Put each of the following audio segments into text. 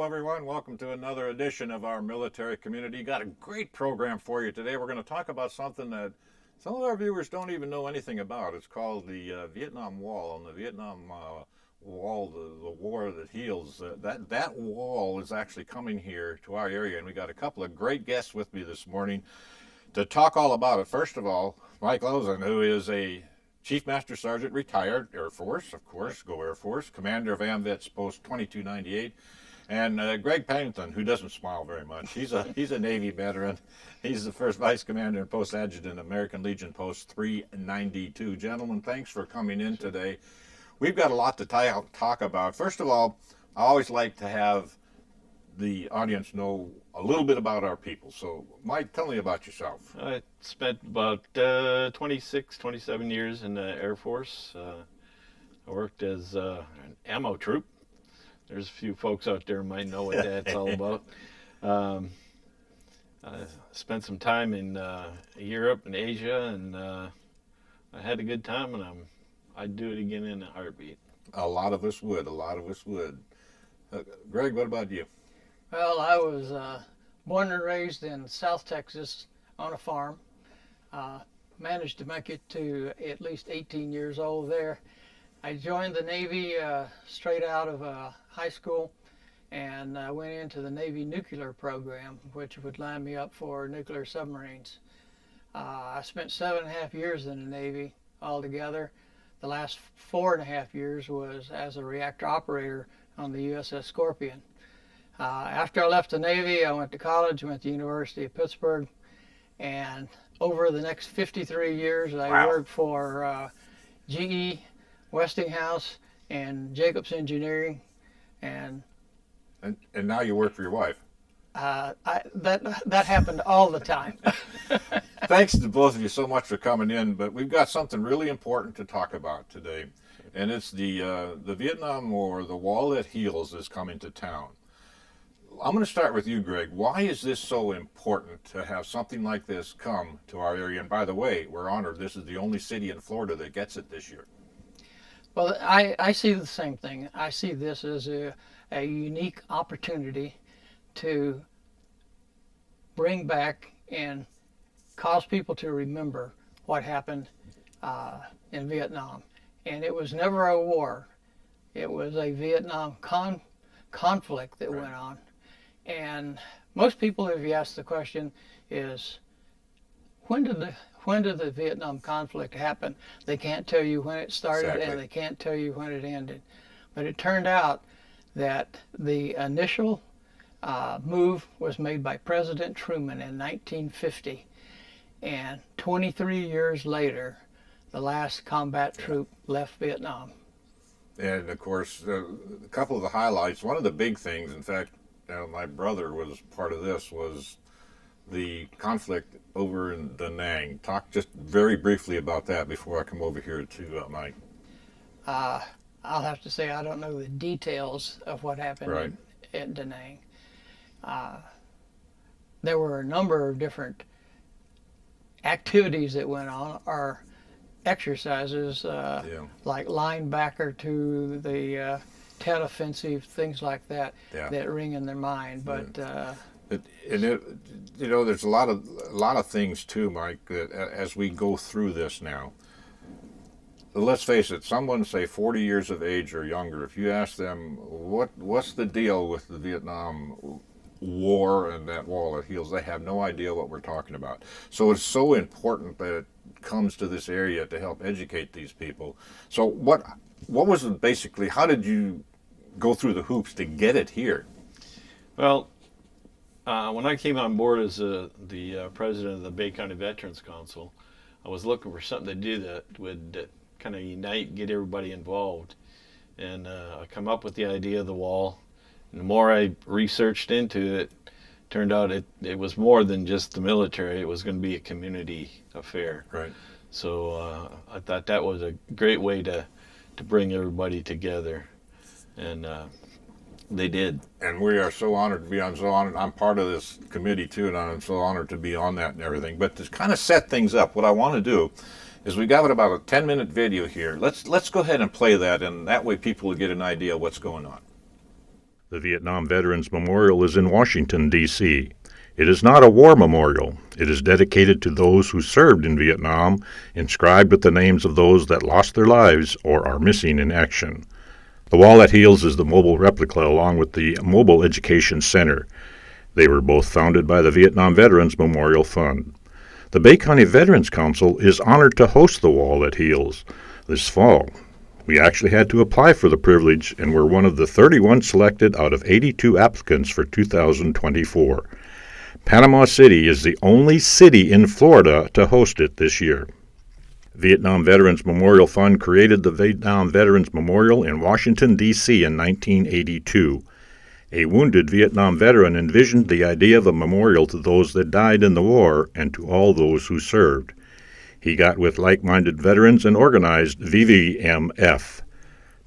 Hello, everyone. Welcome to another edition of our military community. Got a great program for you today. We're going to talk about something that some of our viewers don't even know anything about. It's called the Vietnam Wall. And the Vietnam Wall, the war that heals, that wall is actually coming here to our area. And we got a couple of great guests with me this morning to talk all about it. First of all, Mike Lozon, who is a Chief Master Sergeant, retired Air Force, of course, go Air Force, commander of AMVETS Post 2298. And Gregg Pennington, who doesn't smile very much. He's a Navy veteran. He's the first vice commander and post adjutant, American Legion Post 392. Gentlemen, thanks for coming in today. We've got a lot to talk about. First of all, I always like to have the audience know a little bit about our people. So, Mike, tell me about yourself. I spent about 26, 27 years in the Air Force. I worked as an ammo troop. There's a few folks out there who might know what that's all about. I spent some time in Europe and Asia, and I had a good time, and I'd do it again in a heartbeat. A lot of us would. Gregg, what about you? Well, I was born and raised in South Texas on a farm. Managed to make it to at least 18 years old there. I joined the Navy straight out of high school, and I went into the Navy nuclear program, which would line me up for nuclear submarines. I spent 7.5 years in the Navy altogether. The last 4.5 years was as a reactor operator on the USS Scorpion. After I left the Navy, I went to college, went to the University of Pittsburgh, and over the next 53 years, I worked for GE, Westinghouse, and Jacobs Engineering, and now you work for your wife. That happened all the time. Thanks to both of you so much for coming in, but we've got something really important to talk about today, and it's the Vietnam War, the wall that heals, is coming to town. I'm going to start with you, Gregg. Why is this so important to have something like this come to our area? And by the way, we're honored. This is the only city in Florida that gets it this year. Well, I see the same thing. I see this as a unique opportunity to bring back and cause people to remember what happened in Vietnam. And it was never a war. It was a Vietnam conflict that went on. And most people, if you ask the question, is when did the Vietnam conflict happen? They can't tell you when it started, Exactly. and they can't tell you when it ended. But it turned out that the initial move was made by President Truman in 1950. And 23 years later, the last combat troop left Vietnam. And of course, a couple of the highlights, one of the big things, in fact, my brother was part of this, was the conflict over in Da Nang. Talk just very briefly about that before I come over here to Mike. I'll have to say I don't know the details of what happened in Da Nang. There were a number of different activities that went on, or exercises, like linebacker to the Tet Offensive, things like that, that ring in their mind. But there's a lot of things too, Mike, that as we go through this now. Let's face it, someone, say 40 years of age or younger, if you ask them what's the deal with the Vietnam War and that wall that heals, they have no idea what we're talking about. So it's so important that it comes to this area to help educate these people. So what was it basically, how did you go through the hoops to get it here? Well, when I came on board as the president of the Bay County Veterans Council, I was looking for something to do that would kind of unite, get everybody involved. And I come up with the idea of the wall. And the more I researched into it, turned out it was more than just the military. It was going to be a community affair. Right. So I thought that was a great way to bring everybody together. And they did. And we are so honored to be on. So honored. I'm part of this committee too, and I'm so honored to be on that and everything. But to kind of set things up, what I want to do is we got about a 10-minute video here. Let's go ahead and play that, and that way people will get an idea of what's going on. The Vietnam Veterans Memorial is in Washington, D.C. It is not a war memorial. It is dedicated to those who served in Vietnam, inscribed with the names of those that lost their lives or are missing in action. The wall that heals is the mobile replica along with the Mobile Education Center. They were both founded by the Vietnam Veterans Memorial Fund. The Bay County Veterans Council is honored to host the wall that heals this fall. We actually had to apply for the privilege and were one of the 31 selected out of 82 applicants for 2024. Panama City is the only city in Florida to host it this year. Vietnam Veterans Memorial Fund created the Vietnam Veterans Memorial in Washington, D.C. in 1982. A wounded Vietnam veteran envisioned the idea of a memorial to those that died in the war and to all those who served. He got with like-minded veterans and organized VVMF.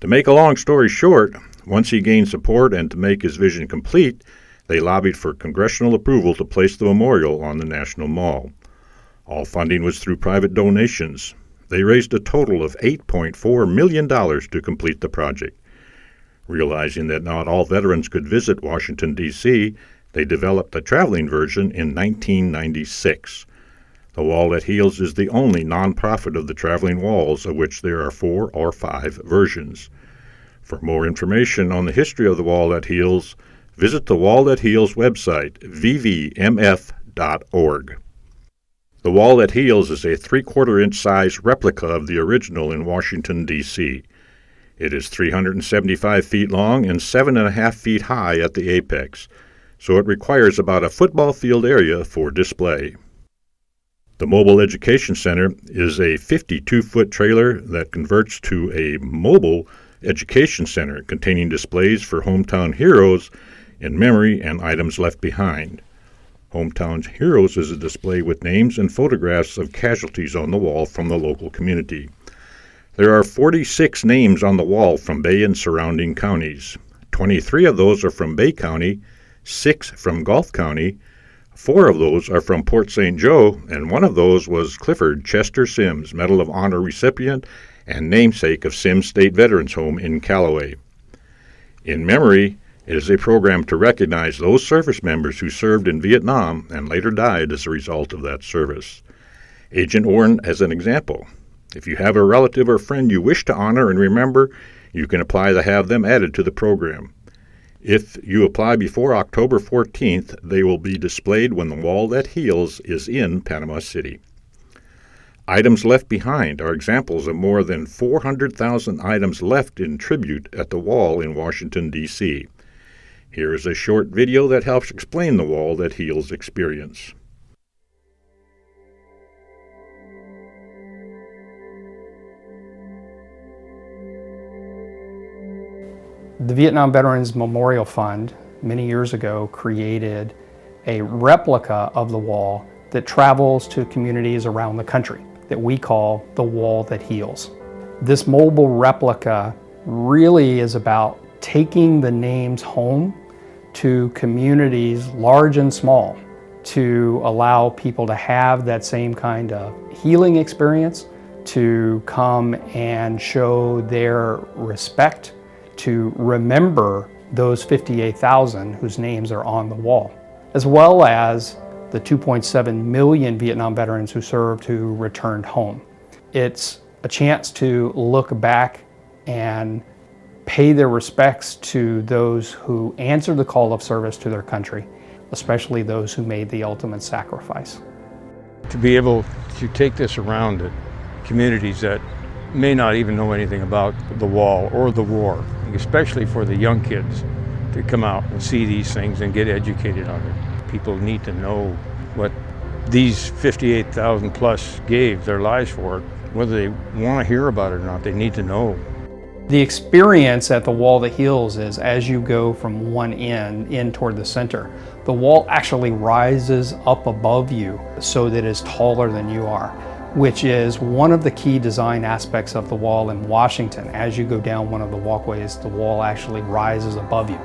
To make a long story short, once he gained support and to make his vision complete, they lobbied for congressional approval to place the memorial on the National Mall. All funding was through private donations. They raised a total of $8.4 million to complete the project. Realizing that not all veterans could visit Washington, D.C., they developed a traveling version in 1996. The Wall That Heals is the only nonprofit of the traveling walls, of which there are 4 or 5 versions. For more information on the history of the Wall That Heals, visit the Wall That Heals website, vvmf.org. The Wall That Heals is a 3/4-inch size replica of the original in Washington, D.C. It is 375 feet long and 7.5 feet high at the apex, so it requires about a football field area for display. The Mobile Education Center is a 52-foot trailer that converts to a mobile education center containing displays for hometown heroes in memory and items left behind. Hometown Heroes is a display with names and photographs of casualties on the wall from the local community. There are 46 names on the wall from Bay and surrounding counties. 23 of those are from Bay County, 6 from Gulf County, 4 of those are from Port St. Joe, and 1 of those was Clifford Chester Sims, Medal of Honor recipient and namesake of Sims State Veterans Home in Callaway. In Memory, it is a program to recognize those service members who served in Vietnam and later died as a result of that service. Agent Warren as an example. If you have a relative or friend you wish to honor and remember, you can apply to have them added to the program. If you apply before October 14th, they will be displayed when the Wall That Heals is in Panama City. Items left behind are examples of more than 400,000 items left in tribute at the wall in Washington, D.C. Here is a short video that helps explain the Wall That Heals experience. The Vietnam Veterans Memorial Fund many years ago created a replica of the wall that travels to communities around the country that we call the Wall That Heals. This mobile replica really is about taking the names home to communities large and small to allow people to have that same kind of healing experience, to come and show their respect, to remember those 58,000 whose names are on the wall, as well as the 2.7 million Vietnam veterans who served who returned home. It's a chance to look back and pay their respects to those who answered the call of service to their country, especially those who made the ultimate sacrifice. To be able to take this around to communities that may not even know anything about the wall or the war, especially for the young kids to come out and see these things and get educated on it. People need to know what these 58,000 plus gave their lives for. Whether they want to hear about it or not, they need to know. The experience at the Wall That Heals is as you go from one end in toward the center, the wall actually rises up above you so that it's taller than you are, which is one of the key design aspects of the wall in Washington. As you go down one of the walkways, the wall actually rises above you.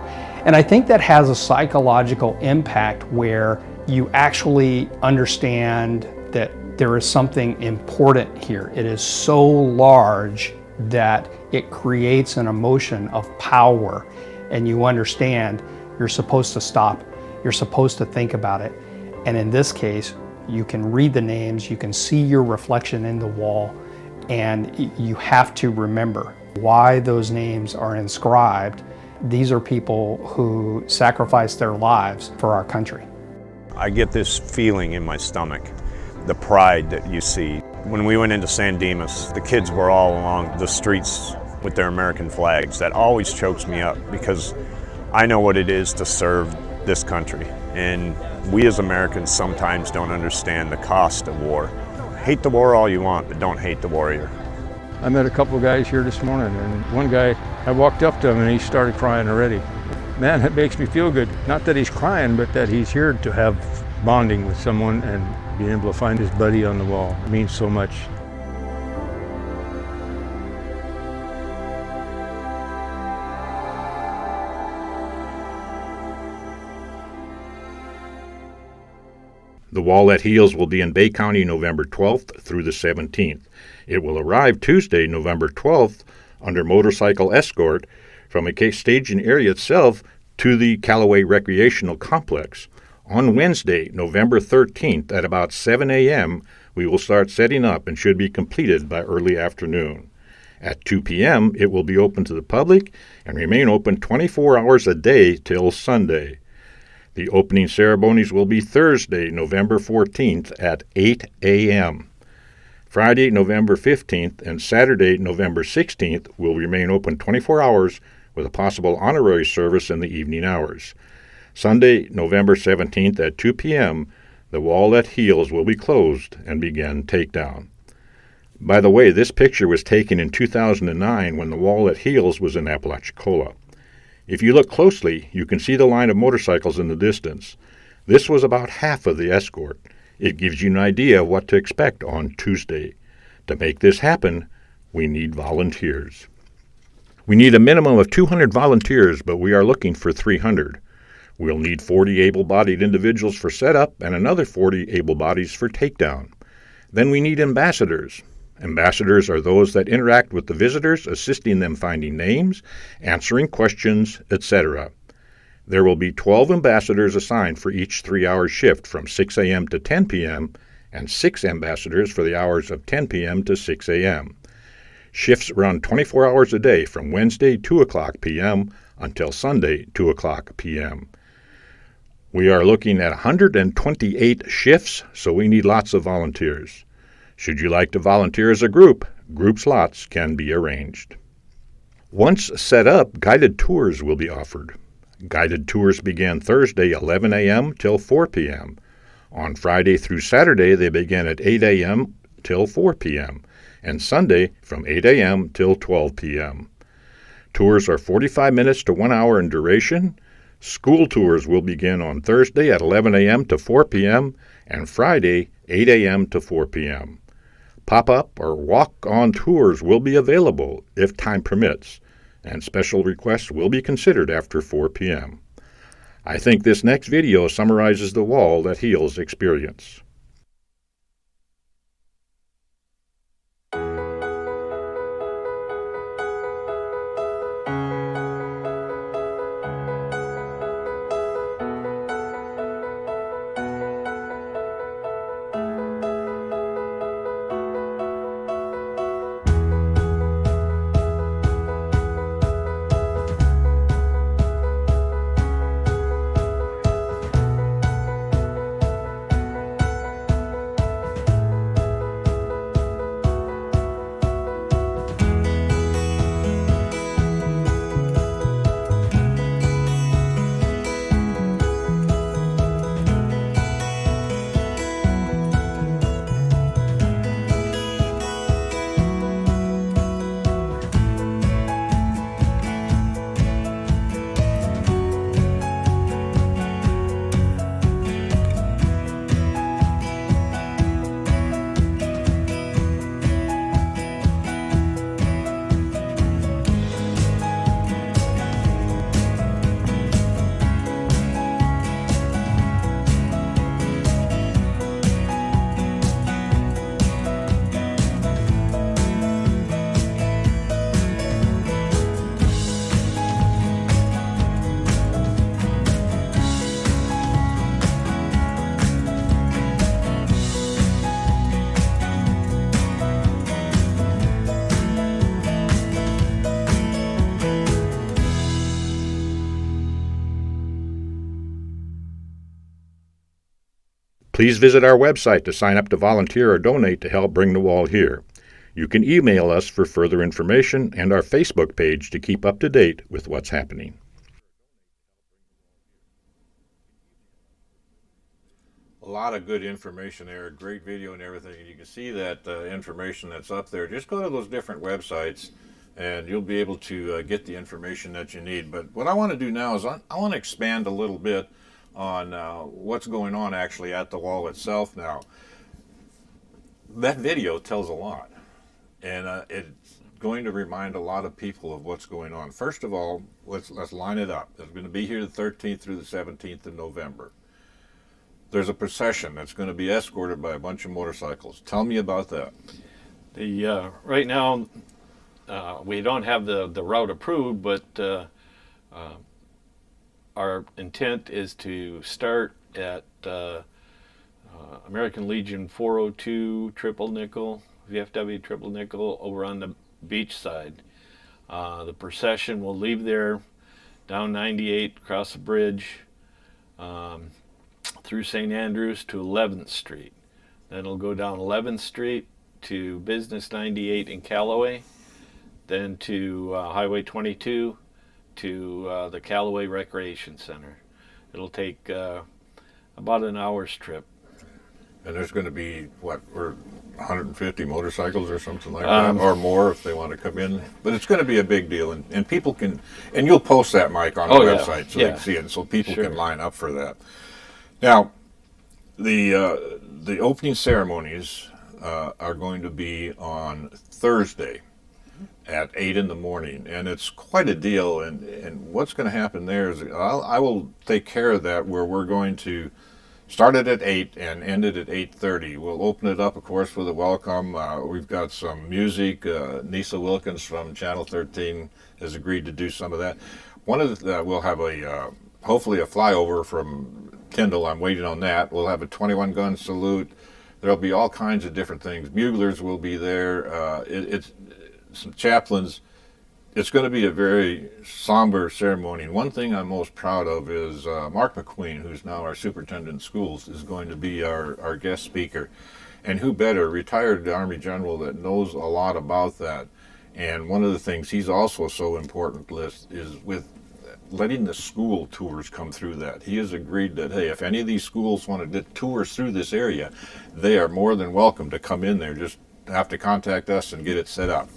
And I think that has a psychological impact where you actually understand that there is something important here. It is so large that it creates an emotion of power and you understand you're supposed to stop, you're supposed to think about it. And in this case, you can read the names, you can see your reflection in the wall, and you have to remember why those names are inscribed. These are people who sacrificed their lives for our country. I get this feeling in my stomach, the pride that you see. When we went into San Dimas, the kids were all along the streets with their American flags. That always chokes me up because I know what it is to serve this country. And we as Americans sometimes don't understand the cost of war. Hate the war all you want, but don't hate the warrior. I met a couple of guys here this morning, and one guy, I walked up to him and he started crying already. Man, it makes me feel good. Not that he's crying, but that he's here to have bonding with someone and being able to find his buddy on the wall. It means so much. The Wall That Heals will be in Bay County November 12th through the 17th. It will arrive Tuesday, November 12th, under motorcycle escort from a staging area itself to the Callaway Recreational Complex. On Wednesday, November 13th at about 7 a.m., we will start setting up and should be completed by early afternoon. At 2 p.m., it will be open to the public and remain open 24 hours a day till Sunday. The opening ceremonies will be Thursday, November 14th at 8 a.m. Friday, November 15th and Saturday, November 16th will remain open 24 hours with a possible honorary service in the evening hours. Sunday, November 17th at 2 p.m., the Wall That Heals will be closed and begin takedown. By the way, this picture was taken in 2009 when the Wall That Heals was in Apalachicola. If you look closely, you can see the line of motorcycles in the distance. This was about half of the escort. It gives you an idea of what to expect on Tuesday. To make this happen, we need volunteers. We need a minimum of 200 volunteers, but we are looking for 300. We'll need 40 able-bodied individuals for setup and another 40 able bodies for takedown. Then we need ambassadors. Ambassadors are those that interact with the visitors, assisting them finding names, answering questions, etc. There will be 12 ambassadors assigned for each 3-hour shift from 6 a.m. to 10 p.m. and 6 ambassadors for the hours of 10 p.m. to 6 a.m. Shifts run 24 hours a day from Wednesday 2 o'clock p.m. until Sunday 2 o'clock p.m. We are looking at 128 shifts, so we need lots of volunteers. Should you like to volunteer as a group slots can be arranged. Once set up, guided tours will be offered. Guided tours begin Thursday 11 a.m. till 4 p.m. On Friday through Saturday, they begin at 8 a.m. till 4 p.m. and Sunday from 8 a.m. till 12 p.m. Tours are 45 minutes to 1 hour in duration. School tours will begin on Thursday at 11 a.m. to 4 p.m. and Friday 8 a.m. to 4 p.m. Pop-up or walk-on tours will be available if time permits, and special requests will be considered after 4 p.m. I think this next video summarizes the Wall That Heals experience. Please visit our website to sign up to volunteer or donate to help bring the wall here. You can email us for further information and our Facebook page to keep up to date with what's happening. A lot of good information there, great video and everything. You can see that information that's up there. Just go to those different websites and you'll be able to get the information that you need. But what I want to do now is I want to expand a little bit on what's going on actually at the wall itself now. That video tells a lot, and it's going to remind a lot of people of what's going on. First of all, let's line it up. It's going to be here the 13th through the 17th of November. There's a procession that's going to be escorted by a bunch of motorcycles. Tell me about that. Right now, we don't have the route approved, but our intent is to start at American Legion 402 Triple Nickel, VFW Triple Nickel, over on the beach side. The procession will leave there, down 98, across the bridge, through St. Andrews to 11th Street. Then it'll go down 11th Street to Business 98 in Callaway, then to Highway 22 to the Callaway Recreation Center. It'll take about an hour's trip. And there's going to be, what, 150 motorcycles or something like that, or more if they want to come in. But it's going to be a big deal, and people can, and you'll post that, Mike, on the website so they can see it, so people can line up for that. Now, the opening ceremonies are going to be on Thursday at 8 in the morning, and it's quite a deal. And what's going to happen there is I will take care of that, where we're going to start it at 8 and end it at 8:30. We'll open it up, of course, with a welcome. We've got some music. Nisa Wilkins from Channel 13 has agreed to do some of that. We'll have hopefully a flyover from Tyndall. I'm waiting on that. We'll have a 21-gun salute. There'll be all kinds of different things. Buglers will be there. It's some chaplains. It's going to be a very somber ceremony. And one thing I'm most proud of is Mark McQueen, who's now our superintendent of schools, is going to be our guest speaker. And who better, retired Army general that knows a lot about that. And one of the things he's also so important is with letting the school tours come through that. He has agreed that, hey, if any of these schools want to do tours through this area, they are more than welcome to come in there. Just have to contact us and get it set up.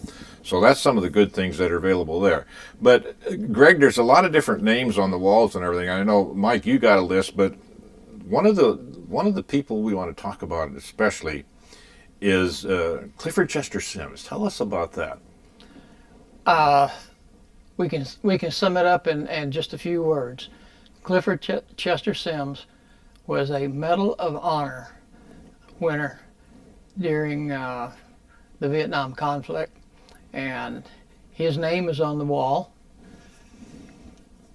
So that's some of the good things that are available there. But Gregg, there's a lot of different names on the walls and everything. I know, Mike, you got a list, but one of the people we want to talk about especially is Clifford Chester Sims. Tell us about that. We can sum it up in just a few words. Clifford Chester Sims was a Medal of Honor winner during the Vietnam conflict, and his name is on the wall.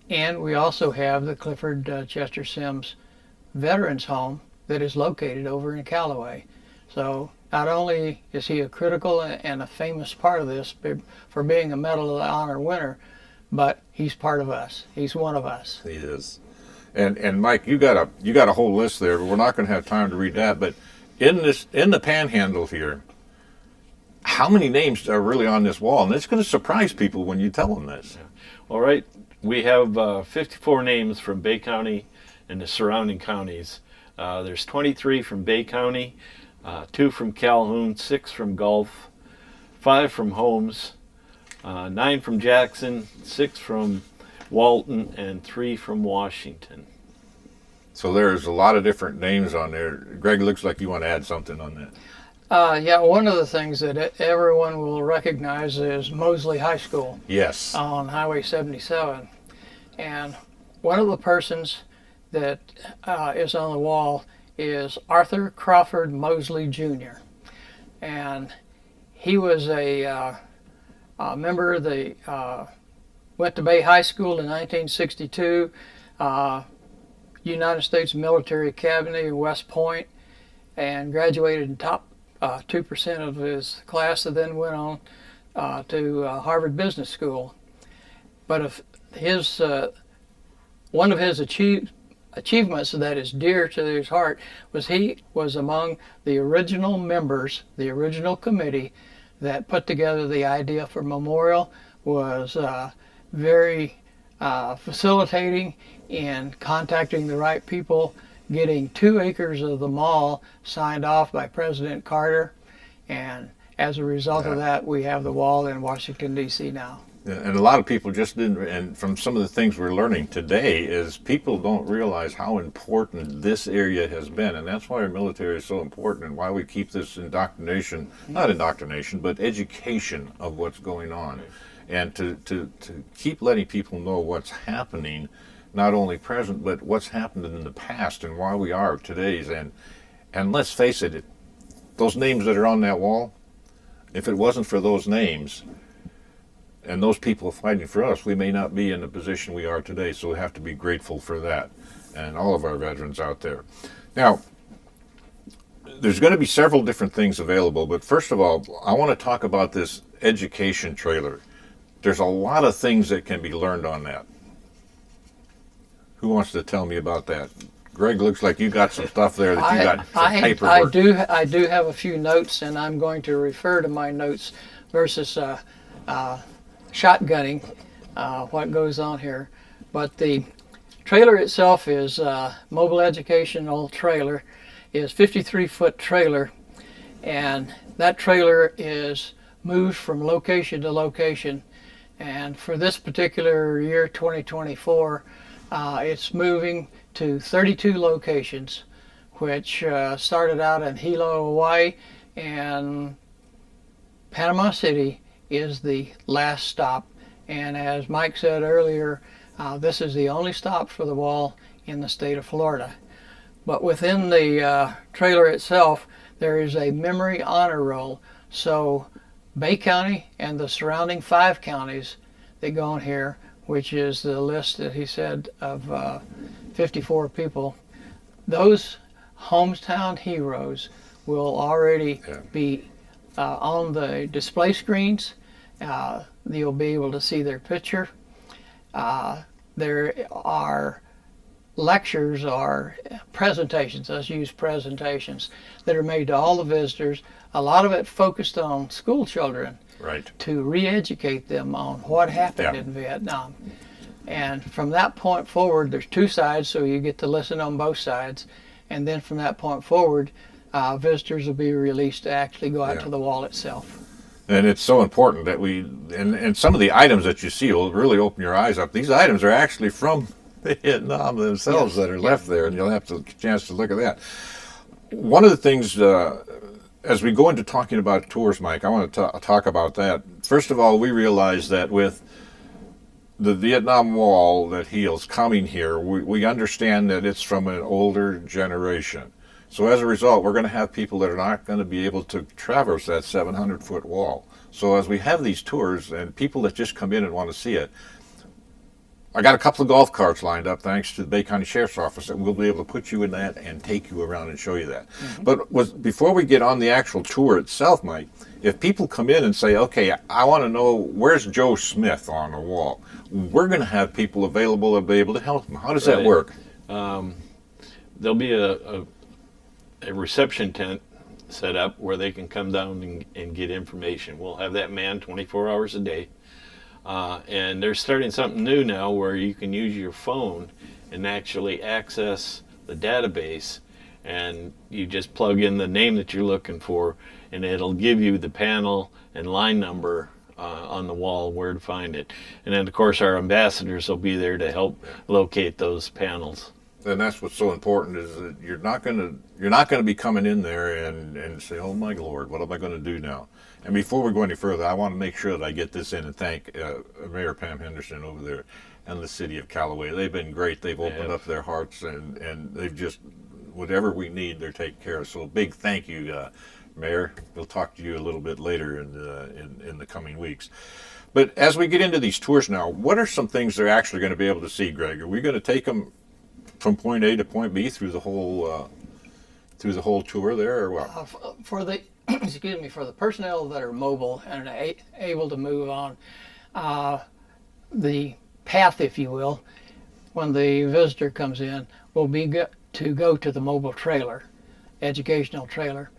And we also have the Clifford Chester Sims Veterans Home that is located over in Callaway. So not only is he a critical and a famous part of this for being a Medal of Honor winner, but he's part of us. He's one of us. He is. And Mike, you got a whole list there, but we're not going to have time to read that. But in the Panhandle here, how many names are really on this wall? And it's going to surprise people when you tell them this. All right, we have 54 names from Bay County and the surrounding counties. There's 23 from Bay County, 2 from Calhoun, 6 from Gulf, 5 from Holmes, 9 from Jackson, 6 from Walton, and 3 from Washington. So there's a lot of different names on there. Gregg, looks like you want to add something on that. Yeah, one of the things that everyone will recognize is Mosley High School. Yes. On Highway 77. And one of the persons that is on the wall is Arthur Crawford Mosley Jr. And he was a member of the, went to Bay High School in 1962, United States Military Academy in West Point, and graduated in top 2% of his class, and then went on to Harvard Business School. But if his one of his achievements that is dear to his heart was he was among the original members, the original committee that put together the idea for Memorial, was very facilitating in contacting the right people, getting 2 acres of the mall signed off by President Carter, and as a result of that, we have the wall in Washington, D.C. now. And a lot of people just didn't, and from some of the things we're learning today is people don't realize how important this area has been, and that's why our military is so important and why we keep this indoctrination, not indoctrination, but education of what's going on. And to keep letting people know what's happening, not only present, but what's happened in the past and why we are today's. And let's face it, those names that are on that wall, if it wasn't for those names, and those people fighting for us, we may not be in the position we are today, so we have to be grateful for that, and all of our veterans out there. Now, there's going to be several different things available, but first of all, I want to talk about this education trailer. There's a lot of things that can be learned on that. Who wants to tell me about that? Gregg, looks like you got some stuff there that you got some paperwork. I do have a few notes, and I'm going to refer to my notes versus shotgunning what goes on here. But the trailer itself is mobile educational trailer, is 53-foot trailer, and that trailer is moved from location to location. And for this particular year, 2024, it's moving to 32 locations, which started out in Hilo, Hawaii, and Panama City is the last stop. And as Mike said earlier, this is the only stop for the wall in the state of Florida. But within the trailer itself, there is a memory honor roll. So Bay County and the surrounding 5 counties that go on here, which is the list that he said of 54 people, those hometown heroes will already be on the display screens. You'll be able to see their picture. There are lectures or presentations, let's use presentations, that are made to all the visitors. A lot of it focused on school children, Right. to re-educate them on what happened in Vietnam. And from that point forward, there's 2 sides, so you get to listen on both sides. And then from that point forward, visitors will be released to actually go out to the wall itself. And it's so important that and some of the items that you see will really open your eyes up. These items are actually from Vietnam themselves that are left there, and you'll have a chance to look at that. One of the things, as we go into talking about tours, Mike, I want to talk about that. First of all, we realize that with the Vietnam Wall that heals coming here, we understand that it's from an older generation. So as a result, we're going to have people that are not going to be able to traverse that 700-foot wall. So as we have these tours and people that just come in and want to see it, I got a couple of golf carts lined up, thanks to the Bay County Sheriff's Office, that we'll be able to put you in that and take you around and show you that. Mm-hmm. But before we get on the actual tour itself, Mike, if people come in and say, okay, I want to know where's Joe Smith on the wall, we're going to have people available to be able to help them. How does that work? There'll be a reception tent set up where they can come down and get information. We'll have that manned 24 hours a day. And they're starting something new now where you can use your phone and actually access the database, and you just plug in the name that you're looking for, and it'll give you the panel and line number on the wall where to find it. And then, of course, our ambassadors will be there to help locate those panels. And that's what's so important, is that you're not going to be coming in there and say, oh my Lord, what am I going to do now? And before we go any further, I want to make sure that I get this in and thank Mayor Pam Henderson over there and the city of Callaway. They've been great. They've opened up their hearts, and they've just, whatever we need, they're taking care of. So a big thank you, Mayor. We'll talk to you a little bit later in the coming weeks. But as we get into these tours now, what are some things they're actually going to be able to see, Gregg? Are we going to take them from point A to point B through the whole tour there, or what? For the for the personnel that are mobile and able to move on, the path, if you will, when the visitor comes in, will be to go to the mobile trailer, educational trailer.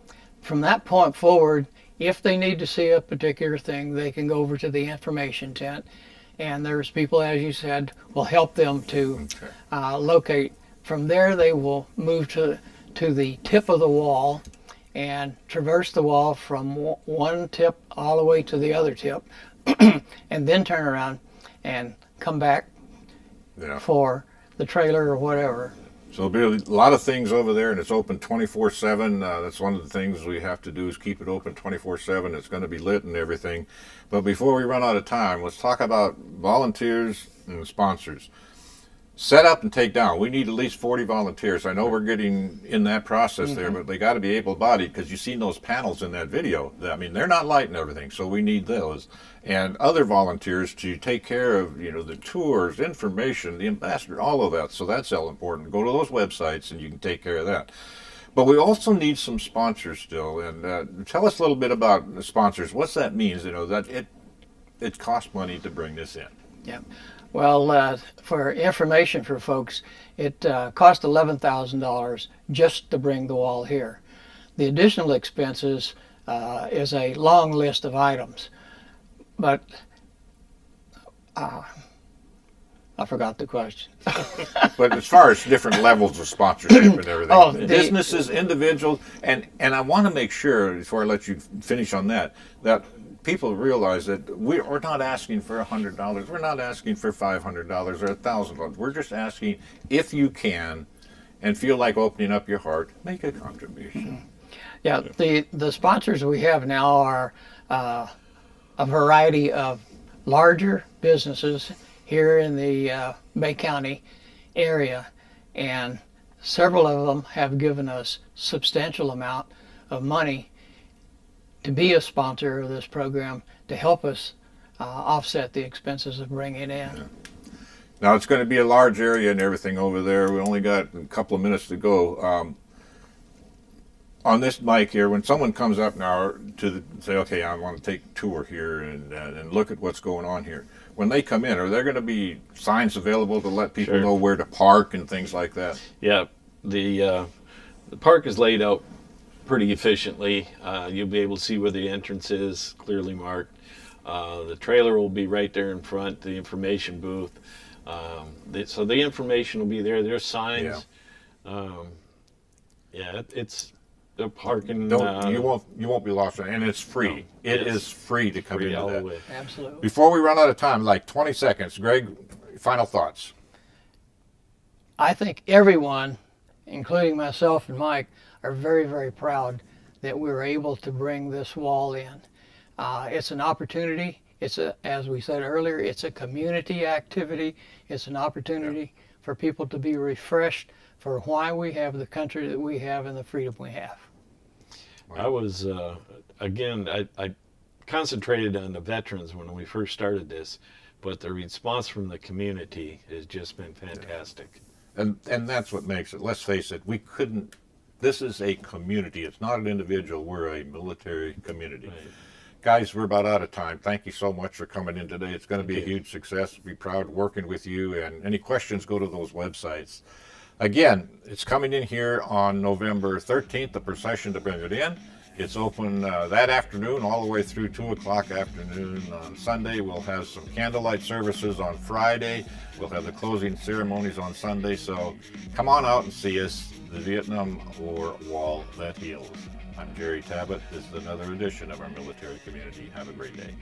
From that point forward, if they need to see a particular thing, they can go over to the information tent, and there's people, as you said, will help them to locate. From there, they will move to the tip of the wall and traverse the wall from one tip all the way to the other tip, and then turn around and come back for the trailer or whatever. So there'll be a lot of things over there, and it's open 24/7. That's one of the things we have to do is keep it open 24/7. It's going to be lit and everything. But before we run out of time, let's talk about volunteers and sponsors. Set up and take down. We need at least 40 volunteers. I know we're getting in that process there, but they got to be able-bodied, because you've seen those panels in that video. I mean, they're not lighting everything, so we need those. And other volunteers to take care of, the tours, information, the ambassador, all of that. So that's all important. Go to those websites and you can take care of that. But we also need some sponsors still. And tell us a little bit about the sponsors. What's that means? That it costs money to bring this in. Yeah. Well, for information for folks, it cost $11,000 just to bring the wall here. The additional expenses is a long list of items, but I forgot the question. But as far as different levels of sponsorship and everything, businesses, individuals, and I want to make sure, before I let you finish on that people realize that we're not asking for $100. We're not asking for $500 or $1,000. We're just asking, if you can and feel like opening up your heart, make a contribution. Yeah, the sponsors we have now are a variety of larger businesses here in the Bay County area, and several of them have given us substantial amount of money to be a sponsor of this program, to help us offset the expenses of bringing it in. Yeah. Now, it's going to be a large area and everything over there. We only got a couple of minutes to go. On this mic here, when someone comes up now to say, okay, I want to take a tour here and look at what's going on here, when they come in, are there going to be signs available to let people know where to park and things like that? Yeah, the park is laid out pretty efficiently. You'll be able to see where the entrance is, clearly marked. The trailer will be right there in front, the information booth. So the information will be there. There's signs. It's the parking. You won't be lost, and it's free. No, it is free to come into that. Way. Absolutely. Before we run out of time, like 20 seconds, Gregg, final thoughts. I think everyone, including myself and Mike, are very, very proud that we were able to bring this wall in. It's an opportunity. As we said earlier, it's a community activity. It's an opportunity for people to be refreshed for why we have the country that we have and the freedom we have. I was, I concentrated on the veterans when we first started this, but the response from the community has just been fantastic. And that's what makes it. Let's face it, this is a community. It's not an individual. We're a military community. Right. Guys, we're about out of time. Thank you so much for coming in today. It's going to be a huge success. Be proud working with you. And any questions, go to those websites. Again, it's coming in here on November 13th, the procession to bring it in. It's open that afternoon all the way through 2 o'clock afternoon on Sunday. We'll have some candlelight services on Friday. We'll have the closing ceremonies on Sunday. So come on out and see us, the Vietnam War Wall That Heals. I'm Jerry Tabatt. This is another edition of our military community. Have a great day.